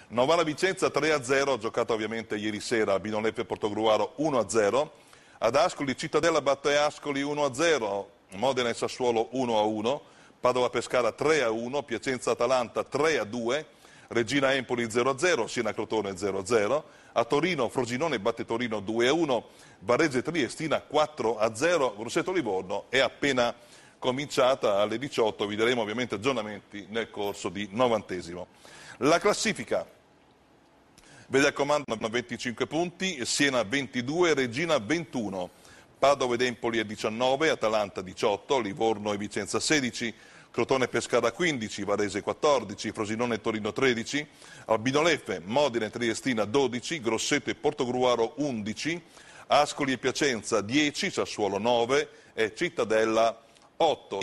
Novara-Vicenza 3-0, giocata ovviamente ieri sera, Albino-Leffe Portogruaro 1-0. Ad Ascoli Cittadella batte Ascoli 1-0, Modena e Sassuolo 1-1, Padova-Pescara 3-1, Piacenza-Atalanta 3-2, Regina-Empoli 0-0, Siena-Crotone 0-0, a Torino Frosinone batte Torino 2-1, Varese-Triestina 4-0, Grosseto-Livorno è appena cominciata, alle 18 vi daremo ovviamente aggiornamenti nel corso di 90esimo. La classifica vede al comando 25 punti, Siena 22, Regina 21, Padova ed Empoli a 19, Atalanta 18, Livorno e Vicenza 16, Crotone e Pescara 15, Varese 14, Frosinone e Torino 13, Albino-Leffe, Modena e Triestina 12, Grosseto e Portogruaro 11, Ascoli e Piacenza 10, Sassuolo 9 e Cittadella 8.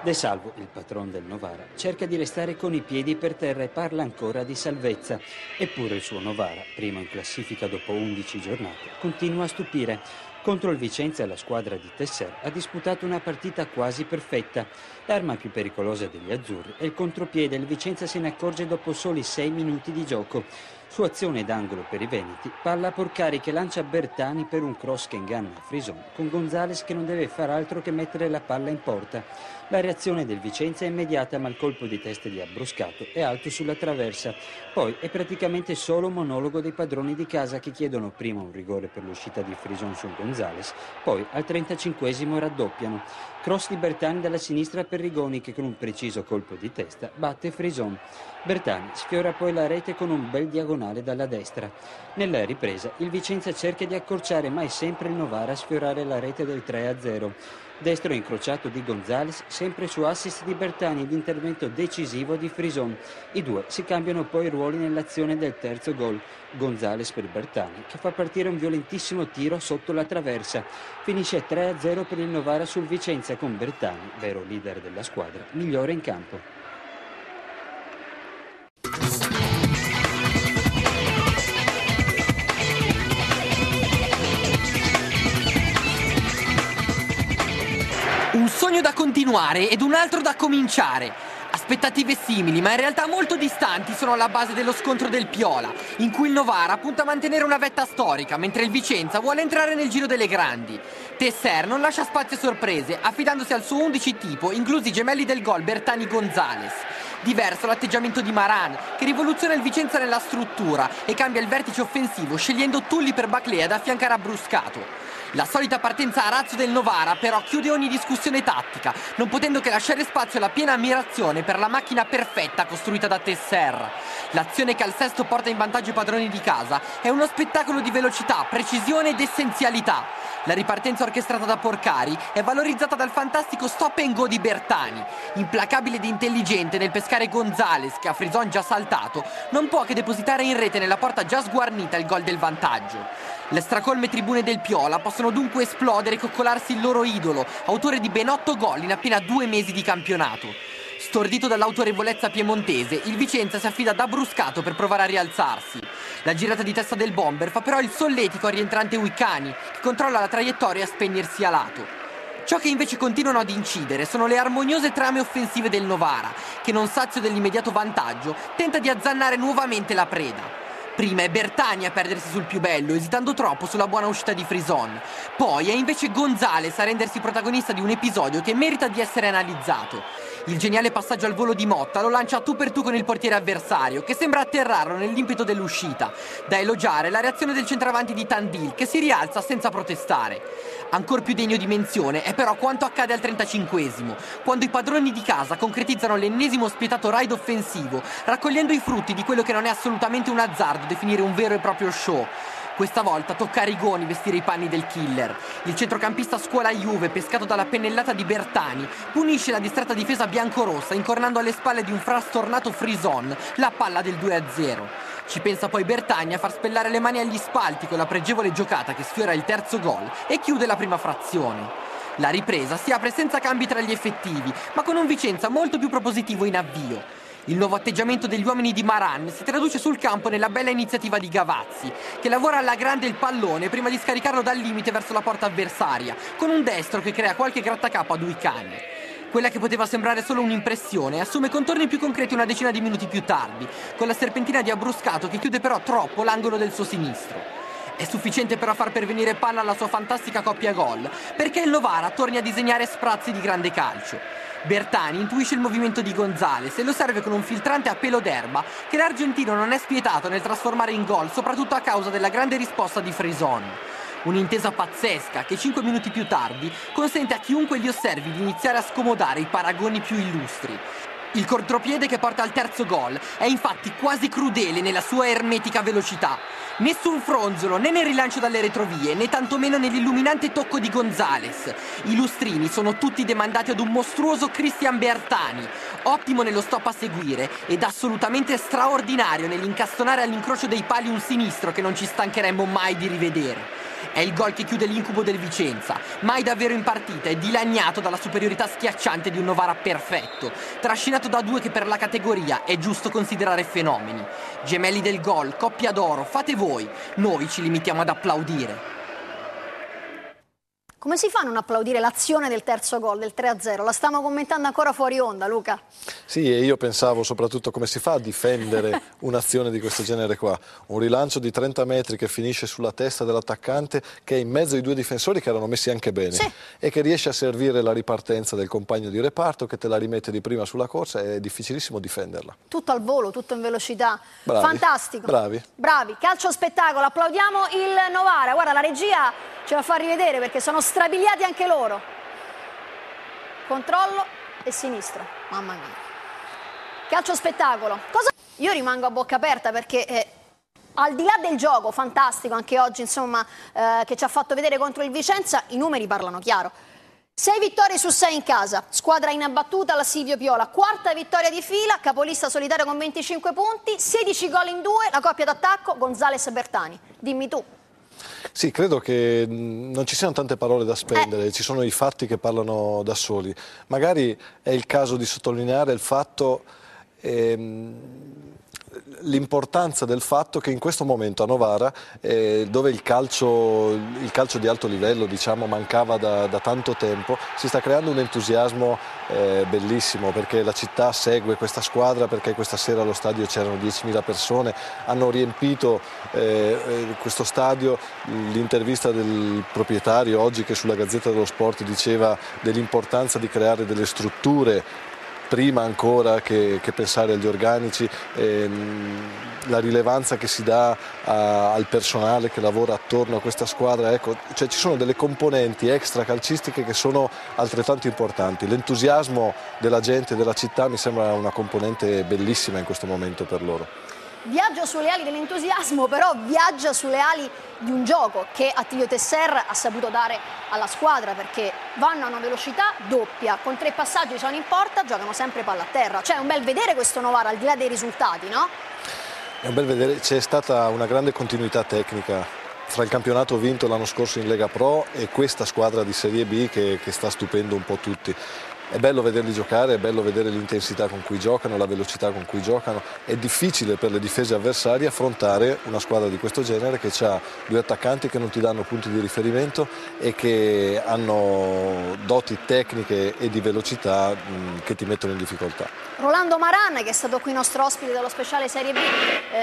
De Salvo, il patron del Novara, cerca di restare con i piedi per terra e parla ancora di salvezza. Eppure il suo Novara, primo in classifica dopo 11 giornate, continua a stupire. Contro il Vicenza la squadra di Tesser ha disputato una partita quasi perfetta. L'arma più pericolosa degli azzurri è il contropiede. Il Vicenza se ne accorge dopo soli 6 minuti di gioco. Su azione d'angolo per i veneti, palla a Porcari che lancia Bertani per un cross che inganna Frison, con Gonzales che non deve far altro che mettere la palla in porta. La reazione del Vicenza è immediata, ma il colpo di testa di Abbruscato è alto sulla traversa. Poi è praticamente solo un monologo dei padroni di casa che chiedono prima un rigore per l'uscita di Frison su Gonzales, poi al 35esimo raddoppiano. Cross di Bertani dalla sinistra per Rigoni che con un preciso colpo di testa batte Frison. Bertani sfiora poi la rete con un bel diagonale dalla destra. Nella ripresa il Vicenza cerca di accorciare, ma è sempre il Novara a sfiorare la rete del 3-0. Destro incrociato di Gonzales, sempre su assist di Bertani ed intervento decisivo di Frison. I due si cambiano poi ruoli nell'azione del terzo gol. Gonzales per Bertani, che fa partire un violentissimo tiro sotto la traversa. Finisce 3-0 per il Novara sul Vicenza, con Bertani, vero leader della squadra, migliore in campo. Un sogno da continuare ed un altro da cominciare. Aspettative simili, ma in realtà molto distanti, sono alla base dello scontro del Piola, in cui il Novara punta a mantenere una vetta storica, mentre il Vicenza vuole entrare nel giro delle grandi. Tesser non lascia spazio a sorprese, affidandosi al suo 11 tipo, inclusi i gemelli del gol Bertani Gonzales. Diverso l'atteggiamento di Maran, che rivoluziona il Vicenza nella struttura e cambia il vertice offensivo, scegliendo Tulli per Baclea ad affiancare Abbruscato. La solita partenza a razzo del Novara però chiude ogni discussione tattica, non potendo che lasciare spazio alla piena ammirazione per la macchina perfetta costruita da Tesser. L'azione che al sesto porta in vantaggio i padroni di casa è uno spettacolo di velocità, precisione ed essenzialità. La ripartenza orchestrata da Porcari è valorizzata dal fantastico stop and go di Bertani. Implacabile ed intelligente nel pescare Gonzales, che a Frison già saltato, non può che depositare in rete nella porta già sguarnita il gol del vantaggio. Le stracolme tribune del Piola possono dunque esplodere e coccolarsi il loro idolo, autore di ben 8 gol in appena 2 mesi di campionato. Stordito dall'autorevolezza piemontese, il Vicenza si affida ad Abbruscato per provare a rialzarsi. La girata di testa del bomber fa però il solletico al rientrante Uicani, che controlla la traiettoria a spegnersi a lato. Ciò che invece continuano ad incidere sono le armoniose trame offensive del Novara, che non sazio dell'immediato vantaggio, tenta di azzannare nuovamente la preda. Prima è Bertani a perdersi sul più bello, esitando troppo sulla buona uscita di Frison. Poi è invece Gonzales a rendersi protagonista di un episodio che merita di essere analizzato. Il geniale passaggio al volo di Motta lo lancia a tu per tu con il portiere avversario, che sembra atterrarlo nell'impeto dell'uscita. Da elogiare la reazione del centravanti di Tandil, che si rialza senza protestare. Ancor più degno di menzione è però quanto accade al 35esimo, quando i padroni di casa concretizzano l'ennesimo spietato raid offensivo, raccogliendo i frutti di quello che non è assolutamente un azzardo definire un vero e proprio show. Questa volta tocca a Rigoni vestire i panni del killer. Il centrocampista scuola Juve, pescato dalla pennellata di Bertani, punisce la distratta difesa biancorossa incornando alle spalle di un frastornato Frison la palla del 2-0. Ci pensa poi Bertani a far spellare le mani agli spalti con la pregevole giocata che sfiora il terzo gol e chiude la prima frazione. La ripresa si apre senza cambi tra gli effettivi, ma con un Vicenza molto più propositivo in avvio. Il nuovo atteggiamento degli uomini di Maran si traduce sul campo nella bella iniziativa di Gavazzi, che lavora alla grande il pallone prima di scaricarlo dal limite verso la porta avversaria, con un destro che crea qualche grattacapo ad Uicani. Quella che poteva sembrare solo un'impressione assume contorni più concreti una decina di minuti più tardi, con la serpentina di Abbruscato che chiude però troppo l'angolo del suo sinistro. È sufficiente però a far pervenire palla alla sua fantastica coppia gol, perché il Novara torni a disegnare sprazzi di grande calcio. Bertani intuisce il movimento di Gonzales e lo serve con un filtrante a pelo d'erba che l'argentino non è spietato nel trasformare in gol, soprattutto a causa della grande risposta di Frison. Un'intesa pazzesca che 5 minuti più tardi consente a chiunque li osservi di iniziare a scomodare i paragoni più illustri. Il contropiede che porta al terzo gol è infatti quasi crudele nella sua ermetica velocità. Nessun fronzolo né nel rilancio dalle retrovie né tantomeno nell'illuminante tocco di Gonzales. I lustrini sono tutti demandati ad un mostruoso Cristian Bertani, ottimo nello stop a seguire ed assolutamente straordinario nell'incastonare all'incrocio dei pali un sinistro che non ci stancheremmo mai di rivedere. È il gol che chiude l'incubo del Vicenza, mai davvero in partita e dilaniato dalla superiorità schiacciante di un Novara perfetto, trascinato da due che per la categoria è giusto considerare fenomeni. Gemelli del gol, coppia d'oro, fate voi, noi ci limitiamo ad applaudire. Come si fa a non applaudire l'azione del terzo gol, del 3-0? La stiamo commentando ancora fuori onda, Luca. Sì, e io pensavo soprattutto come si fa a difendere un'azione di questo genere qua. Un rilancio di 30 metri che finisce sulla testa dell'attaccante, che è in mezzo ai due difensori che erano messi anche bene, sì, e che riesce a servire la ripartenza del compagno di reparto che te la rimette di prima sulla corsa. È difficilissimo difenderla. Tutto al volo, tutto in velocità. Bravi. Fantastico. Bravi. Bravi. Calcio spettacolo. Applaudiamo il Novara. Guarda, la regia ce la fa rivedere perché sono strabiliati anche loro. Controllo e sinistro. Mamma mia. Calcio spettacolo. Io rimango a bocca aperta perché al di là del gioco fantastico anche oggi, insomma, che ci ha fatto vedere contro il Vicenza, i numeri parlano chiaro. 6 vittorie su 6 in casa, squadra inabbattuta alla Silvio Piola, quarta vittoria di fila, capolista solitario con 25 punti, 16 gol in 2, la coppia d'attacco Gonzales e Bertani. Dimmi tu. Sì, credo che non ci siano tante parole da spendere, ci sono i fatti che parlano da soli. Magari è il caso di sottolineare il fatto, l'importanza del fatto che in questo momento a Novara, dove il calcio di alto livello, diciamo, mancava da tanto tempo, si sta creando un entusiasmo bellissimo, perché la città segue questa squadra, perché questa sera allo stadio c'erano 10.000 persone, hanno riempito questo stadio. L'intervista del proprietario oggi, che sulla Gazzetta dello Sport diceva dell'importanza di creare delle strutture prima ancora che pensare agli organici, la rilevanza che si dà al personale che lavora attorno a questa squadra, ecco, cioè ci sono delle componenti extra calcistiche che sono altrettanto importanti. L'entusiasmo della gente, della città, mi sembra una componente bellissima in questo momento per loro. Viaggia sulle ali dell'entusiasmo, però viaggia sulle ali di un gioco che Attilio Tesser ha saputo dare alla squadra, perché vanno a una velocità doppia, con 3 passaggi sono in porta, giocano sempre palla a terra. Cioè è un bel vedere questo Novara al di là dei risultati, no? È un bel vedere, c'è stata una grande continuità tecnica fra il campionato vinto l'anno scorso in Lega Pro e questa squadra di Serie B che sta stupendo un po' tutti. È bello vederli giocare, è bello vedere l'intensità con cui giocano, la velocità con cui giocano. È difficile per le difese avversarie affrontare una squadra di questo genere che ha 2 attaccanti che non ti danno punti di riferimento e che hanno doti tecniche e di velocità che ti mettono in difficoltà. Rolando Maran, che è stato qui nostro ospite dello speciale Serie B,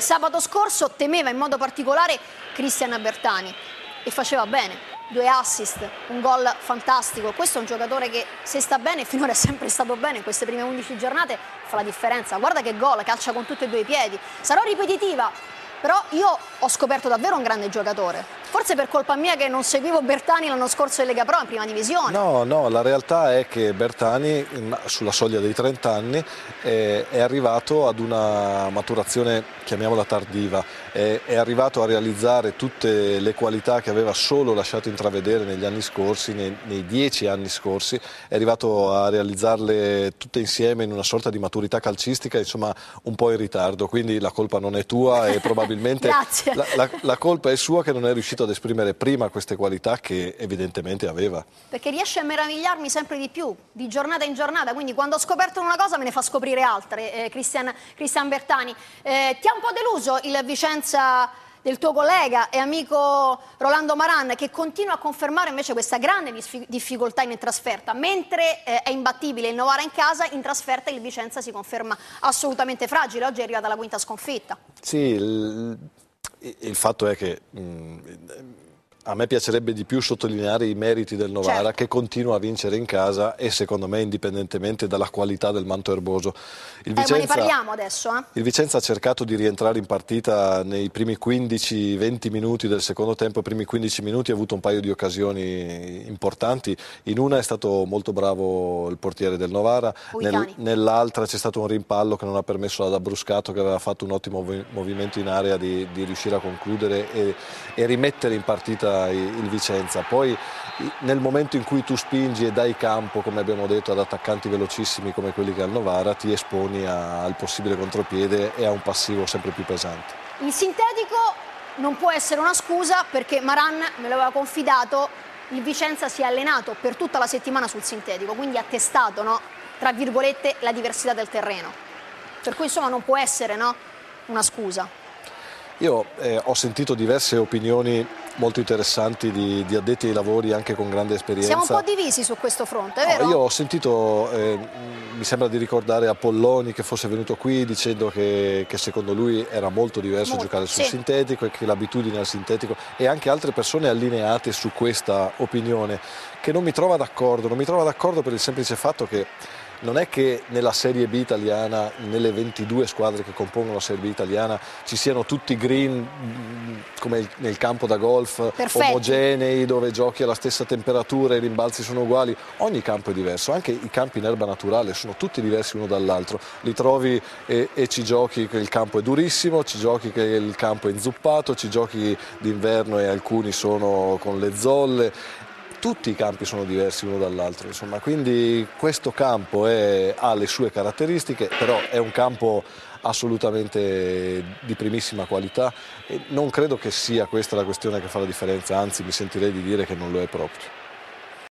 sabato scorso temeva in modo particolare Cristian Bertani e faceva bene. 2 assist, un gol fantastico. Questo è un giocatore che, se sta bene, finora è sempre stato bene, in queste prime 11 giornate fa la differenza. Guarda che gol, calcia con tutti e 2 i piedi. Sarò ripetitiva, però io ho scoperto davvero un grande giocatore. Forse per colpa mia che non seguivo Bertani l'anno scorso in Lega Pro in prima divisione. No, la realtà è che Bertani, sulla soglia dei 30 anni, è arrivato ad una maturazione, chiamiamola tardiva, è arrivato a realizzare tutte le qualità che aveva solo lasciato intravedere negli anni scorsi, nei 10 anni scorsi, è arrivato a realizzarle tutte insieme in una sorta di maturità calcistica, insomma un po' in ritardo, quindi la colpa non è tua e probabilmente la colpa è sua che non è riuscito ad esprimere prima queste qualità che evidentemente aveva. Perché riesce a meravigliarmi sempre di più, di giornata in giornata, quindi quando ho scoperto una cosa me ne fa scoprire altre, Cristian Bertani. Ti ha un po' deluso il Vicenza del tuo collega e amico Rolando Maran, che continua a confermare invece questa grande difficoltà in trasferta. Mentre è imbattibile il Novara in casa, in trasferta il Vicenza si conferma assolutamente fragile. Oggi è arrivata la quinta sconfitta. Sì, il fatto è che a me piacerebbe di più sottolineare i meriti del Novara, certo, che continua a vincere in casa e secondo me indipendentemente dalla qualità del manto erboso. Ma ne parliamo adesso. Il Vicenza ha cercato di rientrare in partita nei primi 15-20 minuti del secondo tempo. I primi 15 minuti ha avuto un paio di occasioni importanti. In una è stato molto bravo il portiere del Novara, nell'altra c'è stato un rimpallo che non ha permesso ad Abruscato, che aveva fatto un ottimo movimento in area, di riuscire a concludere e rimettere in partita il Vicenza. Poi nel momento in cui tu spingi e dai campo, come abbiamo detto, ad attaccanti velocissimi come quelli che ha il Novara, ti esponi al possibile contropiede e a un passivo sempre più pesante. Il sintetico non può essere una scusa, perché Maran me l'aveva confidato, il Vicenza si è allenato per tutta la settimana sul sintetico, quindi ha testato, no, tra virgolette, la diversità del terreno, per cui insomma non può essere, no, una scusa. Io ho sentito diverse opinioni molto interessanti di addetti ai lavori anche con grande esperienza. Siamo un po' divisi su questo fronte, è vero? Io ho sentito, mi sembra di ricordare Apolloni che fosse venuto qui dicendo che secondo lui era molto diverso giocare sul sintetico e che l'abitudine al sintetico, e anche altre persone allineate su questa opinione, che non mi trova d'accordo. Non mi trova d'accordo per il semplice fatto che non è che nella Serie B italiana, nelle 22 squadre che compongono la Serie B italiana, ci siano tutti green come nel campo da golf, perfetti, omogenei, dove giochi alla stessa temperatura, i rimbalzi sono uguali. Ogni campo è diverso, anche i campi in erba naturale sono tutti diversi uno dall'altro. Li trovi e ci giochi che il campo è durissimo, ci giochi che il campo è inzuppato, ci giochi d'inverno e alcuni sono con le zolle. Tutti i campi sono diversi uno dall'altro, insomma, quindi questo campo ha le sue caratteristiche, però è un campo assolutamente di primissima qualità e non credo che sia questa la questione che fa la differenza, anzi mi sentirei di dire che non lo è proprio.